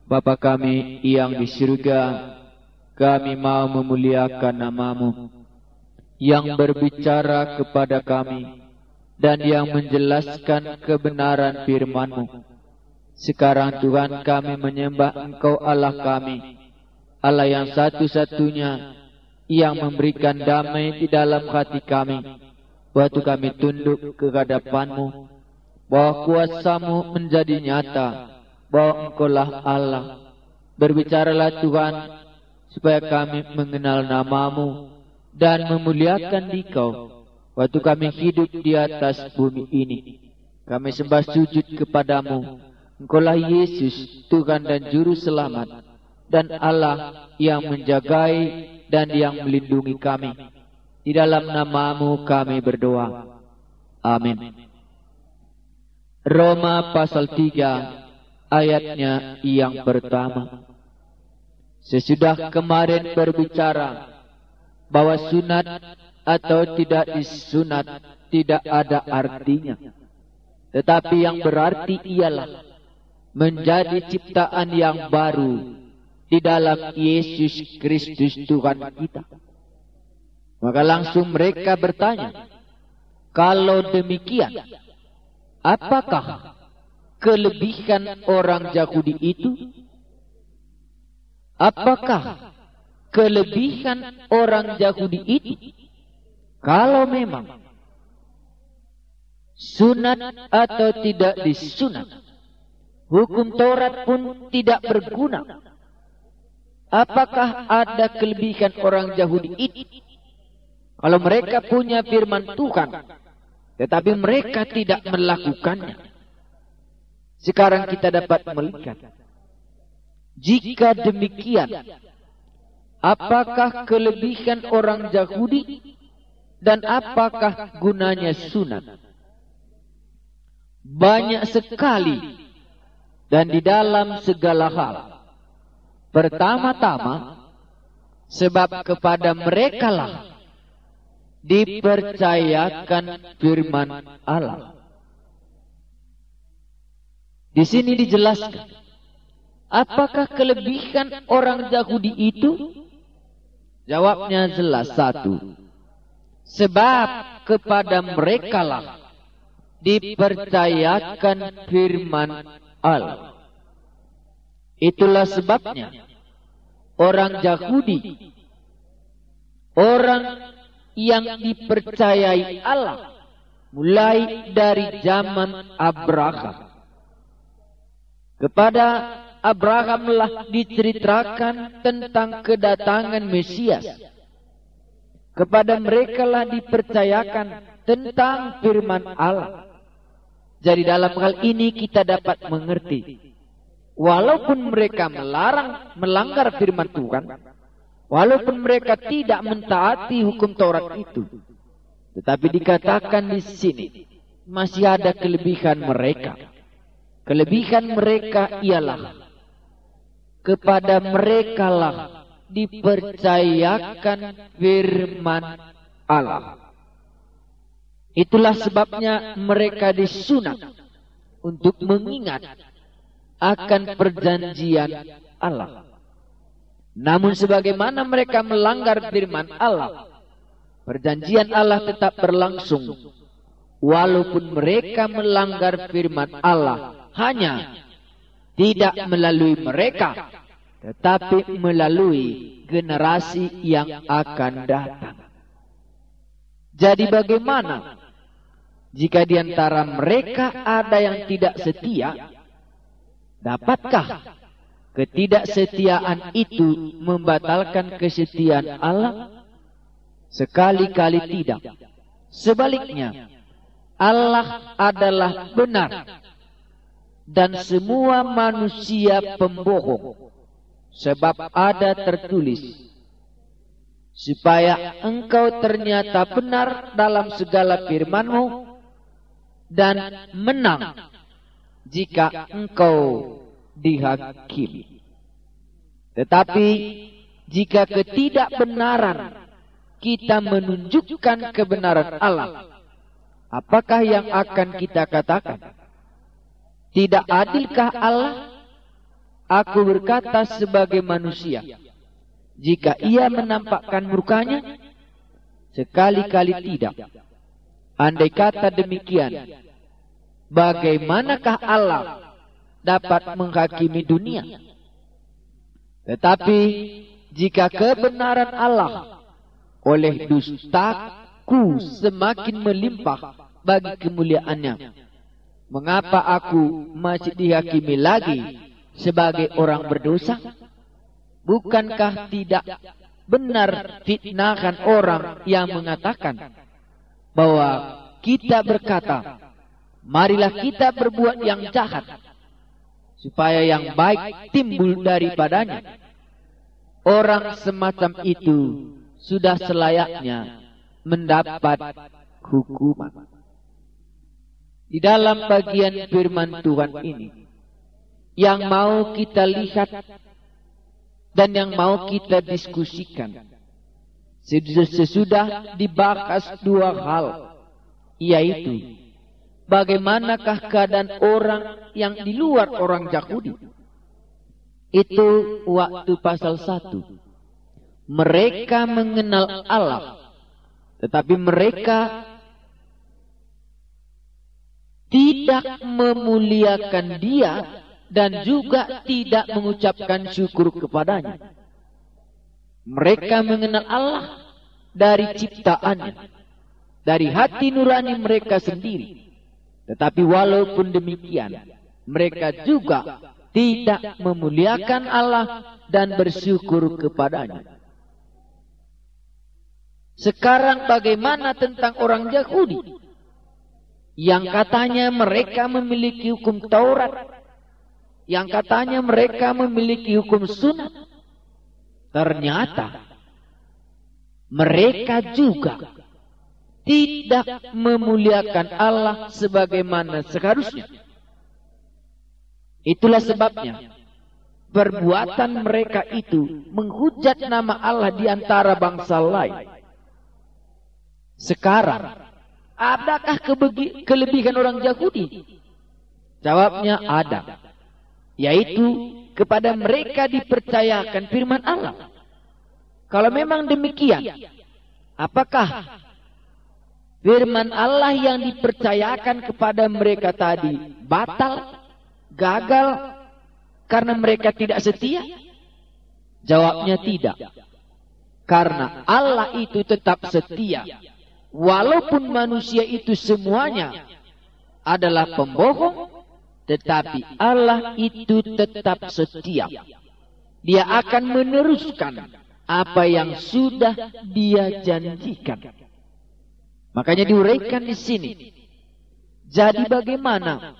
Bapa kami yang di surga, kami mau memuliakan nama-Mu yang berbicara kepada kami dan yang menjelaskan kebenaran firman-Mu. Sekarang Tuhan, kami menyembah Engkau Allah kami, Allah yang satu-satunya yang memberikan damai di dalam hati kami. Waktu kami tunduk ke hadapan-Mu, bahwa kuasa-Mu menjadi nyata, bahwa Engkaulah Allah. Berbicaralah Tuhan, supaya kami mengenal nama-Mu dan memuliakan Dikau waktu kami hidup di atas bumi ini. Kami sembah sujud kepadamu. Engkaulah Yesus, Tuhan dan Juru Selamat, dan Allah yang menjagai dan yang melindungi kami. Di dalam nama-Mu kami berdoa. Amin. Roma pasal 3 ayatnya yang pertama. Sesudah kemarin berbicara bahwa sunat atau tidak disunat tidak ada artinya, tetapi yang berarti ialah menjadi ciptaan yang baru di dalam Yesus Kristus Tuhan kita. Maka langsung mereka bertanya, kalau demikian, apakah kelebihan orang Yahudi itu? Apakah kelebihan orang Yahudi itu? Kalau memang sunat atau tidak disunat, hukum Taurat pun tidak berguna. Apakah ada kelebihan orang Yahudi itu? Kalau mereka punya firman Tuhan, tetapi mereka tidak melakukannya. Sekarang kita dapat melihat, jika demikian, apakah kelebihan orang Yahudi dan apakah gunanya sunat? Banyak sekali dan di dalam segala hal. Pertama-tama, sebab kepada merekalah dipercayakan firman Allah. Di sini dijelaskan, apakah kelebihan orang Yahudi itu? Jawabnya jelas, satu, sebab kepada merekalah dipercayakan firman Allah. Itulah sebabnya orang Yahudi, orang yang dipercayai Allah mulai dari zaman Abraham. Kepada Abrahamlah diceritakan tentang kedatangan Mesias. Kepada merekalah dipercayakan tentang firman Allah. Jadi dalam hal ini kita dapat mengerti, walaupun mereka melanggar firman Tuhan, walaupun mereka tidak mentaati hukum Taurat itu, tetapi dikatakan di sini masih ada kelebihan mereka. Kelebihan mereka ialah kepada merekalah dipercayakan firman Allah. Itulah sebabnya mereka disunat untuk mengingat akan perjanjian Allah. Namun sebagaimana mereka melanggar firman Allah, perjanjian Allah tetap berlangsung. Walaupun mereka melanggar firman Allah, hanya tidak melalui mereka, tetapi melalui generasi yang akan datang. Jadi bagaimana jika di antara mereka ada yang tidak setia? Dapatkah ketidaksetiaan itu membatalkan kesetiaan Allah? Sekali-kali tidak. Sebaliknya, Allah adalah benar dan semua manusia pembohong, sebab ada tertulis, supaya engkau ternyata benar dalam segala firman-Mu dan menang jika engkau dihakimi. Tetapi jika ketidakbenaran kita menunjukkan kebenaran Allah, apakah yang akan kita katakan? Tidak adilkah Allah? Aku berkata sebagai manusia, jika ia menampakkan murkanya, sekali-kali tidak. Andai kata demikian, bagaimanakah Allah dapat menghakimi dunia? Tetapi jika kebenaran Allah oleh dustaku semakin melimpah bagi kemuliaannya, mengapa aku masih dihakimi lagi sebagai orang berdosa? Bukankah tidak benar fitnahkan orang yang mengatakan bahwa kita berkata, marilah kita berbuat yang jahat, supaya yang baik timbul daripadanya. Orang semacam itu sudah selayaknya mendapat hukuman. Di dalam bagian firman Tuhan ini, yang mau kita lihat dan yang mau kita diskusikan, sesudah dibahas dua hal, yaitu bagaimanakah keadaan orang yang di luar orang Yahudi. Itu waktu pasal 1. Mereka mengenal Allah, tetapi mereka tidak memuliakan Dia dan juga tidak mengucapkan syukur kepadanya. Mereka mengenal Allah dari ciptaannya, dari hati nurani mereka sendiri. Tetapi walaupun demikian, mereka juga tidak memuliakan Allah dan bersyukur kepadanya. Sekarang bagaimana tentang orang Yahudi yang katanya mereka memiliki hukum Taurat, yang katanya mereka memiliki hukum sunat? Ternyata mereka juga tidak memuliakan Allah sebagaimana seharusnya. Itulah sebabnya perbuatan mereka itu menghujat nama Allah di antara bangsa lain. Sekarang, adakah kelebihan orang Yahudi? Jawabnya ada, yaitu kepada mereka dipercayakan firman Allah. Kalau memang demikian, apakah firman Allah yang dipercayakan kepada mereka tadi batal, gagal, karena mereka tidak setia? Jawabnya tidak. Karena Allah itu tetap setia. Walaupun manusia itu semuanya adalah pembohong, tetapi Allah itu tetap setia. Dia akan meneruskan apa yang sudah Dia janjikan. Makanya diuraikan di sini. Jadi bagaimana?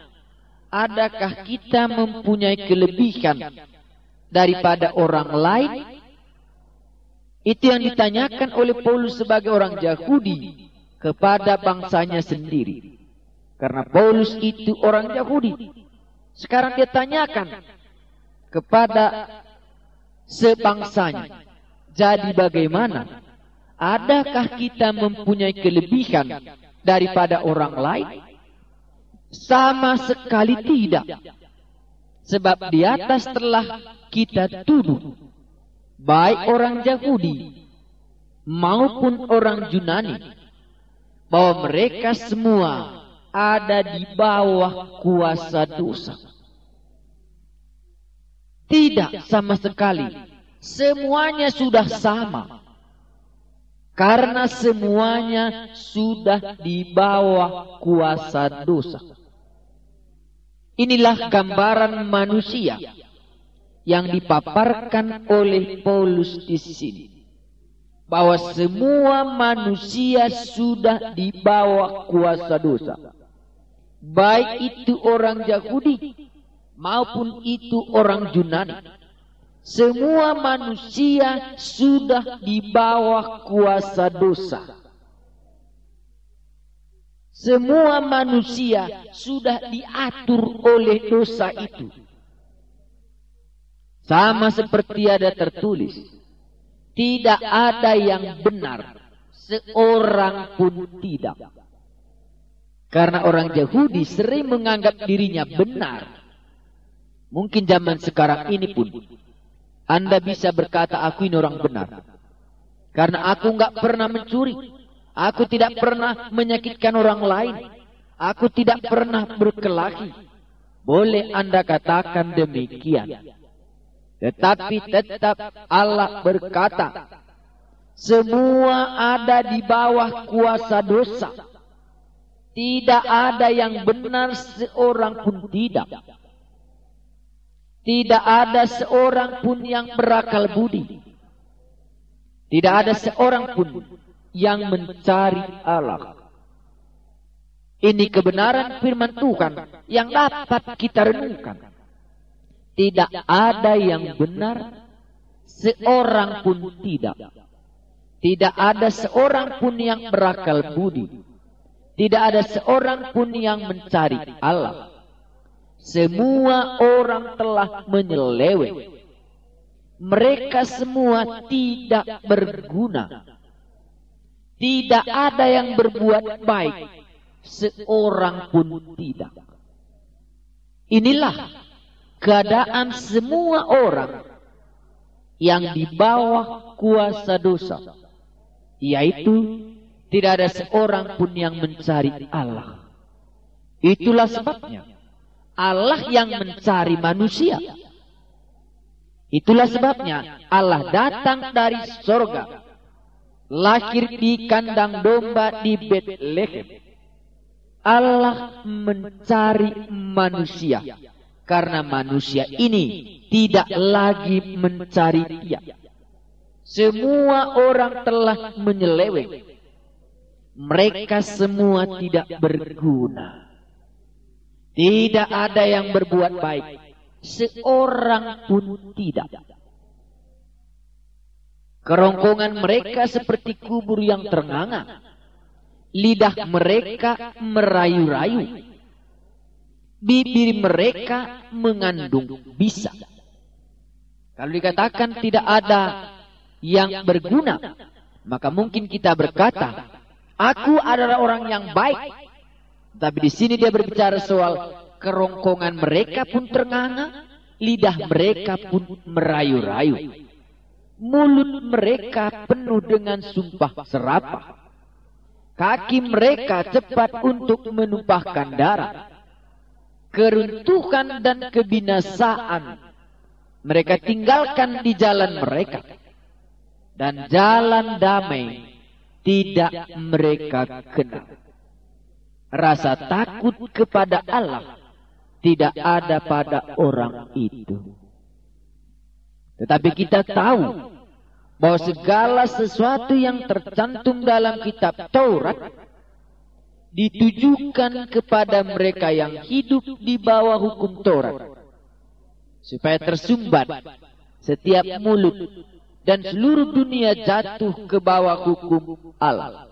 Adakah kita mempunyai kelebihan daripada orang lain? Itu yang ditanyakan oleh Paulus sebagai orang Yahudi kepada bangsanya sendiri. Karena Paulus itu orang Yahudi. Sekarang dia tanyakan kepada sebangsanya. Jadi bagaimana? Adakah kita mempunyai kelebihan daripada orang lain? Sama sekali tidak. Sebab di atas telah kita tuduh, baik orang Yahudi maupun orang Yunani, bahwa mereka semua ada di bawah kuasa dosa. Tidak sama sekali. Semuanya sudah sama. Karena semuanya sudah di bawah kuasa dosa. Inilah gambaran manusia yang dipaparkan oleh Paulus di sini. Bahwa semua manusia sudah di bawah kuasa dosa. Baik itu orang Yahudi maupun itu orang Yunani. Semua manusia sudah di bawah kuasa dosa. Semua manusia sudah diatur oleh dosa itu. Sama seperti ada tertulis, tidak ada yang benar, seorang pun tidak. Karena orang Yahudi sering menganggap dirinya benar. Mungkin zaman sekarang ini pun Anda bisa berkata, aku ini orang benar. Karena aku enggak pernah mencuri. Aku tidak pernah menyakitkan orang lain. Aku tidak pernah berkelahi. Boleh Anda katakan demikian. Tetapi tetap Allah berkata, semua ada di bawah kuasa dosa. Tidak ada yang benar, seorang pun tidak. Tidak ada seorang pun yang berakal budi. Tidak ada seorang pun yang mencari Allah. Ini kebenaran firman Tuhan yang dapat kita renungkan. Tidak ada yang benar, seorang pun tidak. Tidak ada seorang pun yang berakal budi. Tidak ada seorang pun yang mencari Allah. Semua orang telah menyeleweng. Mereka semua tidak berguna. Tidak ada yang berbuat baik, seorang pun tidak. Inilah keadaan semua orang yang di bawah kuasa dosa, yaitu tidak ada seorang pun yang mencari Allah. Itulah sebabnya Allah yang mencari manusia. Itulah sebabnya Allah datang dari sorga, lahir di kandang domba di Betlehem. Allah mencari manusia karena manusia ini tidak lagi mencari Dia. Semua orang telah menyeleweng. Mereka semua tidak berguna. Tidak ada yang berbuat baik, seorang pun tidak. Kerongkongan mereka seperti kubur yang ternganga. Lidah mereka merayu-rayu. Bibir mereka mengandung bisa. Kalau dikatakan tidak ada yang berguna, maka mungkin kita berkata, aku adalah orang yang baik. Tapi di sini dia berbicara soal kerongkongan mereka pun ternganga, lidah mereka pun merayu-rayu. Mulut mereka penuh dengan sumpah serapah. Kaki mereka cepat untuk menumpahkan darah. Keruntuhan dan kebinasaan mereka tinggalkan di jalan mereka. Dan jalan damai tidak mereka kenal. Rasa takut kepada Allah tidak ada pada orang itu. Tetapi kita tahu bahwa segala sesuatu yang tercantum dalam kitab Taurat ditujukan kepada mereka yang hidup di bawah hukum Taurat, supaya tersumbat setiap mulut dan seluruh dunia jatuh ke bawah hukum Allah.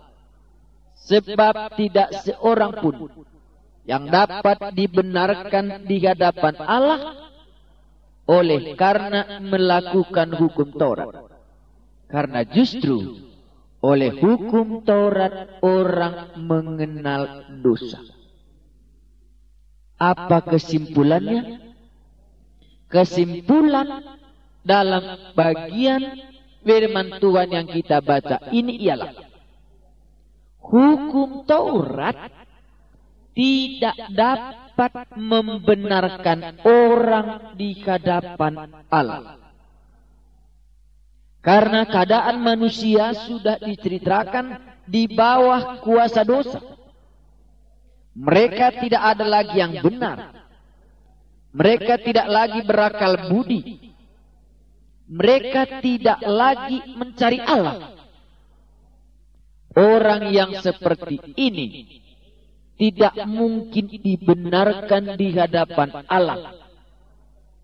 Sebab tidak seorang pun yang dapat dibenarkan di hadapan Allah oleh karena melakukan hukum Taurat. Karena justru oleh hukum Taurat orang mengenal dosa. Apa kesimpulannya? Kesimpulan dalam bagian firman Tuhan yang kita baca ini ialah hukum Taurat tidak dapat membenarkan orang di hadapan Allah. Karena keadaan manusia sudah diceritakan di bawah kuasa dosa. Mereka tidak ada lagi yang benar. Mereka tidak lagi berakal budi. Mereka tidak lagi mencari Allah. Orang yang seperti ini tidak mungkin dibenarkan di hadapan Allah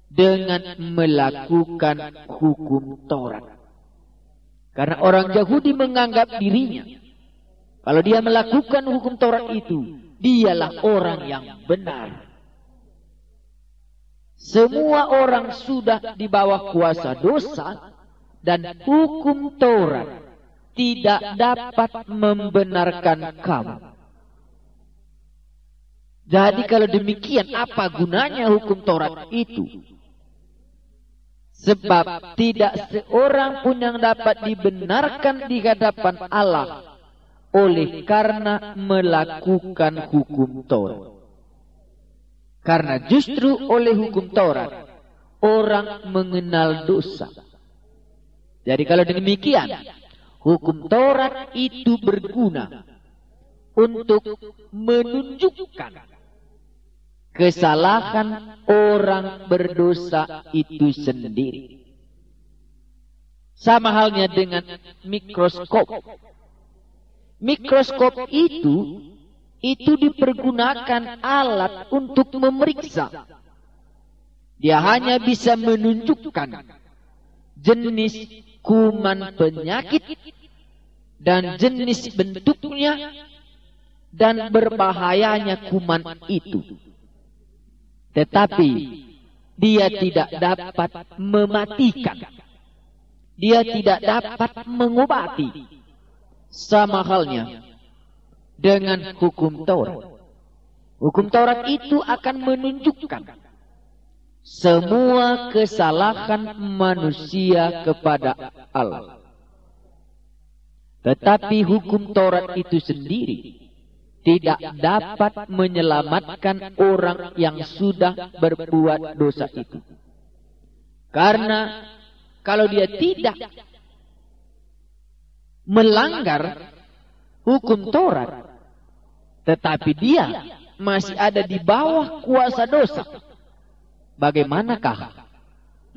dengan melakukan hukum Taurat. Karena orang Yahudi menganggap dirinya, kalau dia melakukan hukum Taurat itu, dialah orang yang benar. Semua orang sudah di bawah kuasa dosa, dan hukum Taurat tidak dapat membenarkan kamu. Jadi kalau demikian, apa gunanya hukum Taurat itu? Sebab tidak seorang pun yang dapat dibenarkan di hadapan Allah oleh karena melakukan hukum Taurat. Karena justru oleh hukum Taurat orang mengenal dosa. Jadi kalau demikian, hukum Taurat itu berguna untuk menunjukkan kesalahan orang berdosa itu sendiri. Sama halnya dengan mikroskop. Mikroskop itu dipergunakan alat untuk memeriksa. Dia hanya bisa menunjukkan jenis kuman penyakit dan jenis bentuknya dan berbahayanya kuman itu. Tetapi dia tidak dapat mematikan. Dia tidak dapat mengobati. Sama halnya dengan hukum Taurat. Hukum Taurat itu akan menunjukkan semua kesalahan manusia kepada Allah. Tetapi hukum Taurat itu sendiri tidak dapat menyelamatkan orang yang sudah berbuat dosa itu. Karena kalau dia tidak melanggar hukum Taurat, tetapi dia masih ada di bawah kuasa dosa, bagaimanakah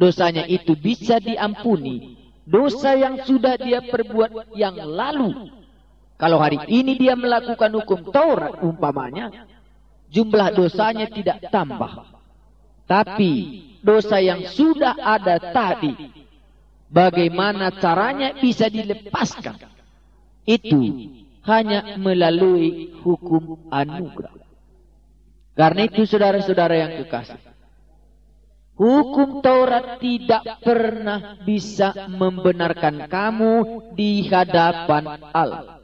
dosanya itu bisa diampuni? Dosa yang sudah dia perbuat yang lalu. Kalau hari ini dia melakukan hukum Taurat umpamanya, jumlah dosanya tidak tambah. Tapi dosa yang sudah ada tadi, bagaimana caranya bisa dilepaskan? Itu hanya melalui hukum anugerah. Karena itu saudara-saudara yang kekasih, hukum Taurat tidak pernah bisa membenarkan kamu di hadapan Allah.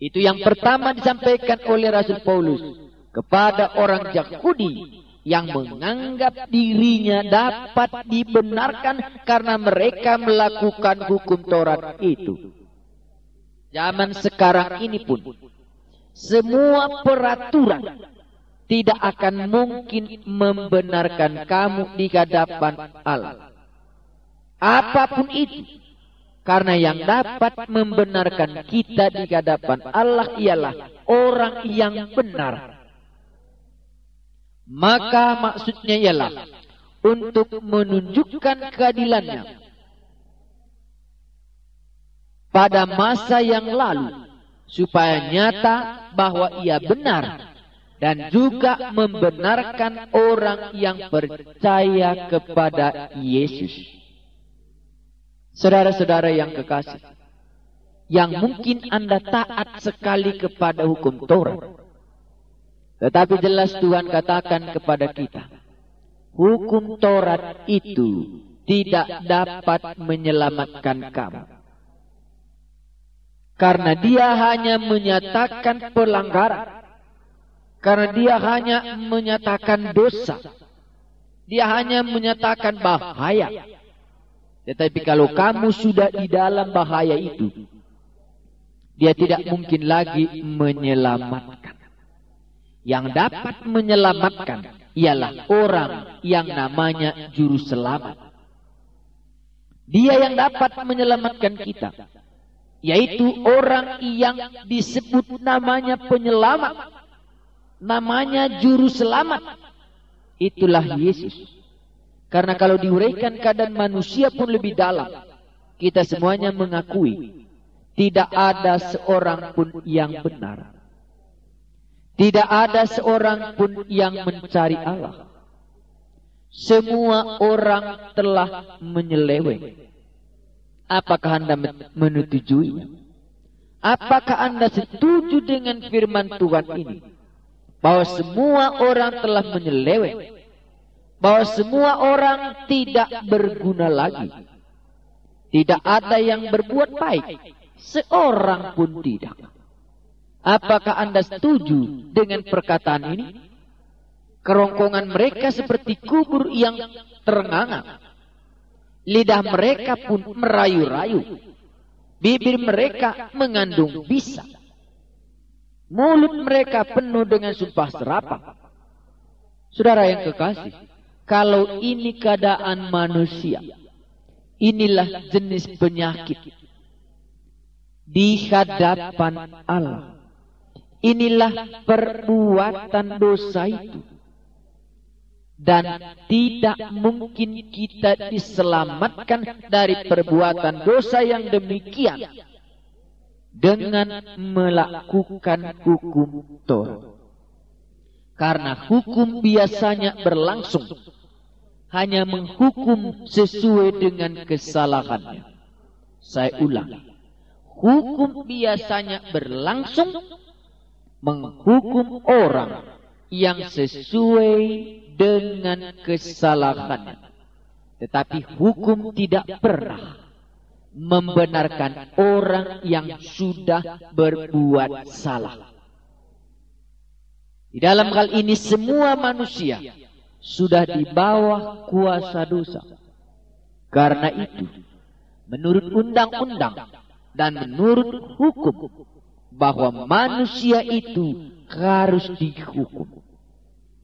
Itu yang pertama disampaikan oleh Rasul Paulus kepada orang Yahudi yang menganggap dirinya dapat dibenarkan karena mereka melakukan hukum Taurat itu. Zaman sekarang ini pun semua peraturan tidak akan mungkin membenarkan kamu di hadapan Allah. Apapun itu. Karena yang dapat membenarkan kita di hadapan Allah ialah orang yang benar. Maka maksudnya ialah untuk menunjukkan keadilannya pada masa yang lalu, supaya nyata bahwa ia benar, dan juga membenarkan orang yang percaya kepada Yesus. Saudara-saudara yang kekasih, yang mungkin Anda taat sekali kepada hukum Taurat, tetapi jelas Tuhan katakan kepada kita, hukum Taurat itu tidak dapat menyelamatkan kamu. Karena dia hanya menyatakan pelanggaran. Karena dia hanya menyatakan dosa. Dia hanya menyatakan bahaya. Tetapi kalau kamu sudah di dalam bahaya itu, dia tidak mungkin lagi menyelamatkan. Yang dapat menyelamatkan ialah orang yang namanya juru selamat. Dia yang dapat menyelamatkan kita, yaitu orang yang disebut namanya penyelamat, namanya juru selamat. Itulah Yesus. Karena kalau diuraikan keadaan manusia pun lebih dalam, kita semuanya mengakui tidak ada seorang pun yang benar. Tidak ada seorang pun yang mencari Allah. Semua orang telah menyeleweng. Apakah Anda menyetujui? Apakah Anda setuju dengan firman Tuhan ini? Bahwa semua orang telah menyeleweng. Bahwa semua orang tidak berguna lagi. Tidak ada yang berbuat baik. Seorang pun tidak. Apakah Anda setuju dengan perkataan ini? Kerongkongan mereka seperti kubur yang terenganga. Lidah mereka pun merayu-rayu. Bibir mereka mengandung bisa. Mulut mereka penuh dengan sumpah serapah. Saudara yang kekasih, kalau ini keadaan manusia, inilah jenis penyakit di hadapan Allah. Inilah perbuatan dosa itu. Dan tidak mungkin kita diselamatkan dari perbuatan dosa yang demikian dengan melakukan hukum Taurat. Karena hukum biasanya berlangsung hanya menghukum sesuai dengan kesalahannya. Saya ulangi. Hukum biasanya berlangsung menghukum orang yang sesuai dengan kesalahannya. Tetapi hukum tidak pernah membenarkan orang yang sudah berbuat salah. Di dalam hal ini semua manusia sudah di bawah kuasa dosa. Karena itu, menurut undang-undang dan menurut hukum, bahwa manusia itu harus dihukum.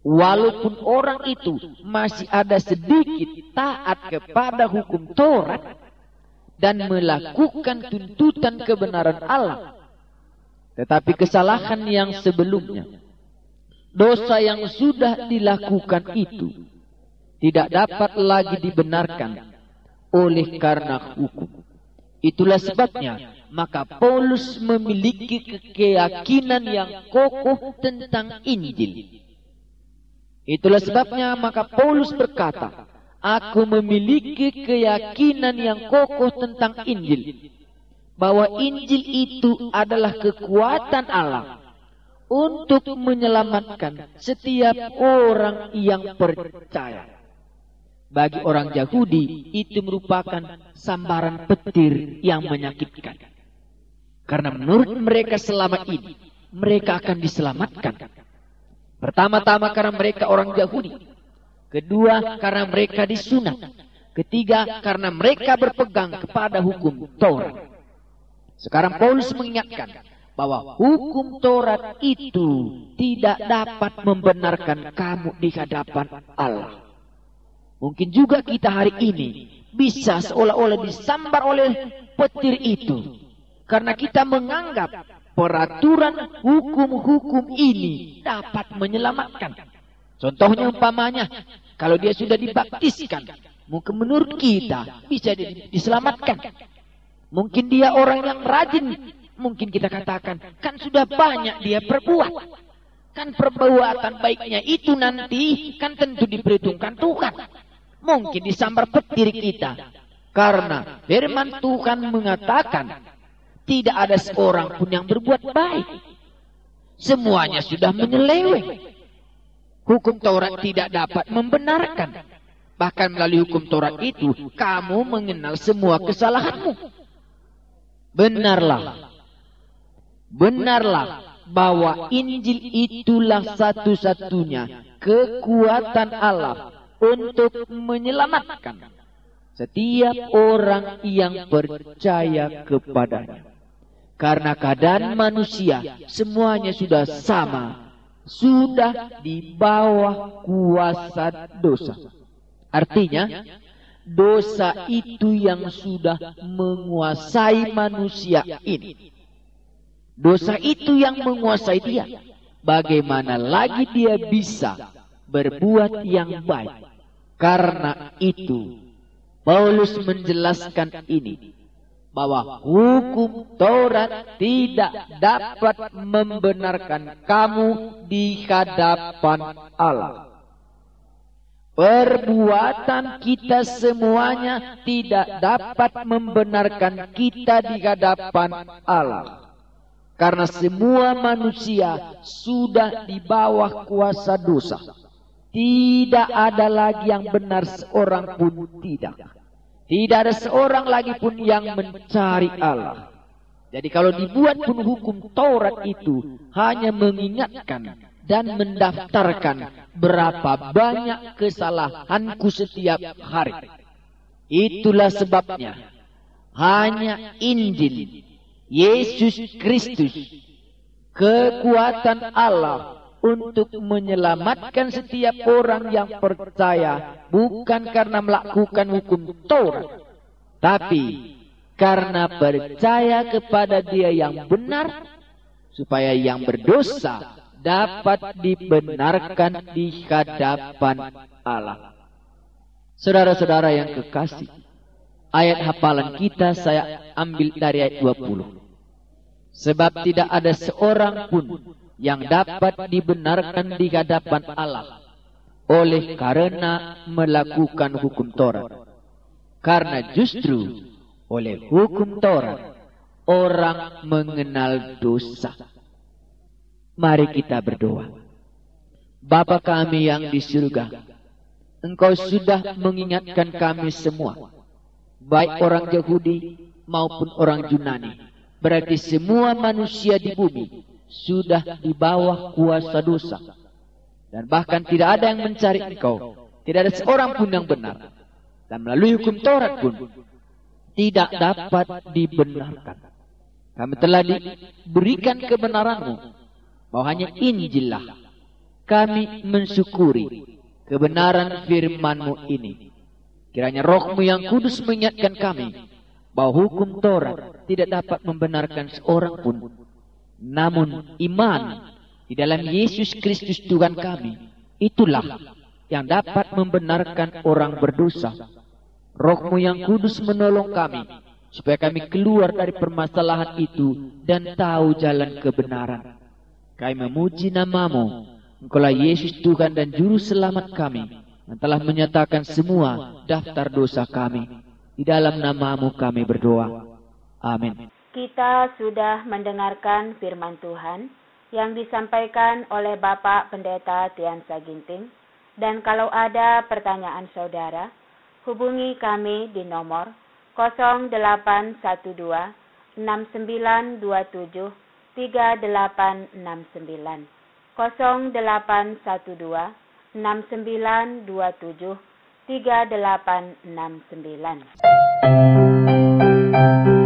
Walaupun orang itu masih ada sedikit taat kepada hukum Taurat dan melakukan tuntutan kebenaran Allah, tetapi kesalahan yang sebelumnya, dosa yang sudah dilakukan itu tidak dapat lagi dibenarkan oleh karena hukum. Itulah sebabnya maka Paulus memiliki keyakinan yang kokoh tentang Injil. Itulah sebabnya maka Paulus berkata, aku memiliki keyakinan yang kokoh tentang Injil, bahwa Injil itu adalah kekuatan Allah untuk menyelamatkan setiap orang yang percaya. Bagi orang Yahudi itu merupakan sambaran petir yang menyakitkan. Karena menurut mereka selama ini mereka akan diselamatkan. Pertama-tama karena mereka orang Yahudi. Kedua karena mereka disunat. Ketiga karena mereka berpegang kepada hukum Taurat. Sekarang Paulus mengingatkan bahwa hukum Taurat itu tidak dapat membenarkan kamu di hadapan Allah. Mungkin juga kita hari ini bisa seolah-olah disambar oleh petir itu. Karena kita menganggap peraturan hukum-hukum ini dapat menyelamatkan. Contohnya umpamanya, kalau dia sudah dibaptiskan, mungkin menurut kita bisa diselamatkan. Mungkin dia orang yang rajin, mungkin kita katakan, kan sudah banyak dia perbuat. Kan perbuatan baiknya itu nanti kan tentu diperhitungkan Tuhan. Mungkin disambar petir kita. Karena firman Tuhan mengatakan, tidak ada seorang pun yang berbuat baik. Semuanya sudah menyeleweng. Hukum Taurat tidak dapat membenarkan. Bahkan melalui hukum Taurat itu, kamu mengenal semua kesalahanmu. Benarlah bahwa Injil itulah satu-satunya kekuatan Allah untuk menyelamatkan setiap orang yang percaya kepadanya. Karena keadaan manusia semuanya sudah sama, sudah di bawah kuasa dosa. Artinya, dosa itu yang sudah menguasai manusia ini. Dosa itu yang menguasai dia. Bagaimana lagi dia bisa berbuat yang baik? Karena itu, Paulus menjelaskan ini, bahwa hukum Taurat tidak dapat membenarkan kamu di hadapan Allah. Perbuatan kita semuanya tidak dapat membenarkan kita di hadapan Allah. Karena semua manusia sudah di bawah kuasa dosa. Tidak ada lagi yang benar seorang pun tidak. Tidak ada seorang lagi pun yang mencari Allah. Jadi kalau dibuat pun hukum Taurat itu hanya mengingatkan dan mendaftarkan berapa banyak kesalahanku setiap hari. Itulah sebabnya hanya Injil Yesus Kristus, kekuatan Allah untuk menyelamatkan setiap orang yang percaya, bukan karena melakukan hukum Taurat, tapi karena percaya kepada Dia yang benar, supaya yang berdosa dapat dibenarkan di hadapan Allah. Saudara-saudara yang kekasih, ayat hafalan kita saya ambil dari ayat 20. Sebab tidak ada seorang pun yang dapat dibenarkan di hadapan Allah oleh karena melakukan hukum Taurat. Karena justru oleh hukum Taurat orang mengenal dosa. Mari kita berdoa. Bapa kami yang di surga, Engkau sudah mengingatkan kami semua, baik orang Yahudi maupun orang Yunani, berarti semua manusia di bumi sudah di bawah kuasa dosa, dan bahkan tidak ada yang mencari Engkau, tidak ada seorang pun yang benar, dan melalui hukum Taurat pun tidak dapat dibenarkan. Kami telah diberikan kebenaran-Mu, bahwa hanya Injil-lah. Kami mensyukuri kebenaran firman-Mu ini. Kiranya Roh-Mu yang kudus mengingatkan kami bahwa hukum Taurat tidak dapat membenarkan seorang pun. Namun iman di dalam Yesus Kristus Tuhan kami, itulah yang dapat membenarkan orang berdosa. Roh-Mu yang kudus menolong kami, supaya kami keluar dari permasalahan itu dan tahu jalan kebenaran. Kami memuji nama-Mu, Engkaulah Yesus Tuhan dan Juru Selamat kami, yang telah menyatakan semua daftar dosa kami. Di dalam nama-Mu kami berdoa. Amin. Kita sudah mendengarkan firman Tuhan yang disampaikan oleh Bapak Pendeta Tian Saginting. Dan kalau ada pertanyaan saudara, hubungi kami di nomor 0812 6927 3869 0812 6927 3869.